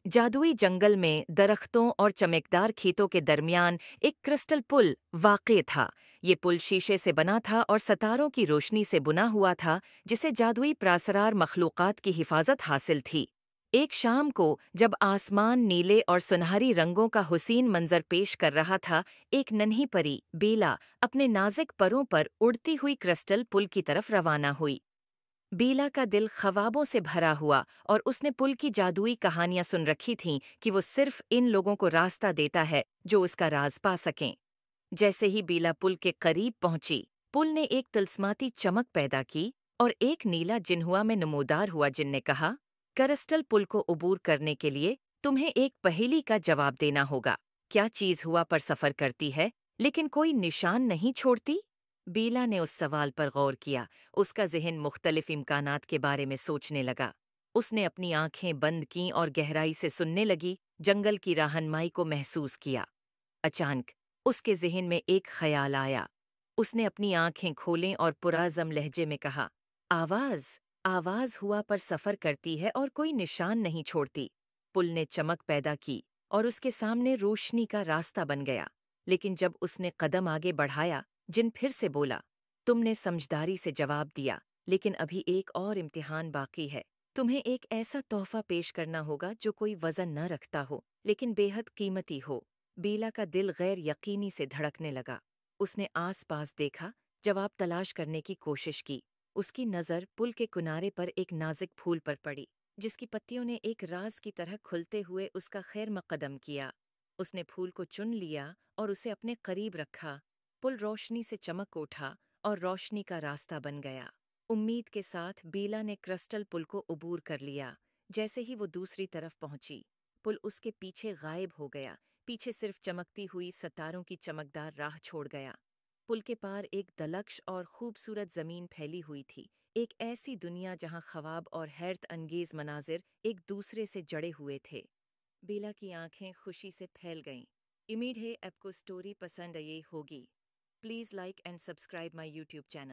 जादुई जंगल में दरख्तों और चमकदार खेतों के दरमियान एक क्रिस्टल पुल वाक़ई था। ये पुल शीशे से बना था और सितारों की रोशनी से बुना हुआ था, जिसे जादुई प्रासरार मखलूक़ात की हिफाजत हासिल थी। एक शाम को जब आसमान नीले और सुनहरी रंगों का हुसीन मंजर पेश कर रहा था, एक नन्ही परी बेला अपने नाज़ुक परों पर उड़ती हुई क्रिस्टल पुल की तरफ रवाना हुई। बीला का दिल ख्वाबों से भरा हुआ और उसने पुल की जादुई कहानियां सुन रखी थीं कि वो सिर्फ इन लोगों को रास्ता देता है जो उसका राज पा सकें। जैसे ही बीला पुल के करीब पहुंची, पुल ने एक तिलस्माती चमक पैदा की और एक नीला जिन्हुआ में नमूदार हुआ जिन ने कहा, करस्टल पुल को उबूर करने के लिए तुम्हें एक पहेली का जवाब देना होगा। क्या चीज हुआ पर सफर करती है लेकिन कोई निशान नहीं छोड़ती? बीला ने उस सवाल पर गौर किया। उसका ज़हन मुख्तलिफ इम्कानात के बारे में सोचने लगा। उसने अपनी आंखें बंद कीं और गहराई से सुनने लगी, जंगल की रहनुमाई को महसूस किया। अचानक उसके ज़हन में एक ख्याल आया। उसने अपनी आंखें खोलें और पुराज़म लहजे में कहा, आवाज़ आवाज़ हुआ पर सफ़र करती है और कोई निशान नहीं छोड़ती। पुल ने चमक पैदा की और उसके सामने रोशनी का रास्ता बन गया। लेकिन जब उसने कदम आगे बढ़ाया, जिन फिर से बोला, तुमने समझदारी से जवाब दिया, लेकिन अभी एक और इम्तिहान बाकी है। तुम्हें एक ऐसा तोहफा पेश करना होगा जो कोई वजन न रखता हो लेकिन बेहद कीमती हो। बीला का दिल गैर यकीनी से धड़कने लगा। उसने आस पास देखा, जवाब तलाश करने की कोशिश की। उसकी नज़र पुल के किनारे पर एक नाजुक फूल पर पड़ी, जिसकी पत्तियों ने एक राज की तरह खुलते हुए उसका खैर मकदम किया। उसने फूल को चुन लिया और उसे अपने करीब रखा। पुल रोशनी से चमक उठा और रोशनी का रास्ता बन गया। उम्मीद के साथ बीला ने क्रिस्टल पुल को उबूर कर लिया। जैसे ही वो दूसरी तरफ पहुंची, पुल उसके पीछे गायब हो गया। पीछे सिर्फ चमकती हुई सितारों की चमकदार राह छोड़ गया। पुल के पार एक दलक्ष और खूबसूरत जमीन फैली हुई थी, एक ऐसी दुनिया जहां ख्वाब और हैरत अंगेज मनाजिर एक दूसरे से जड़े हुए थे। बेला की आंखें खुशी से फैल गईं। उम्मीद है आपको स्टोरी पसंद आई होगी। Please like and subscribe my YouTube channel.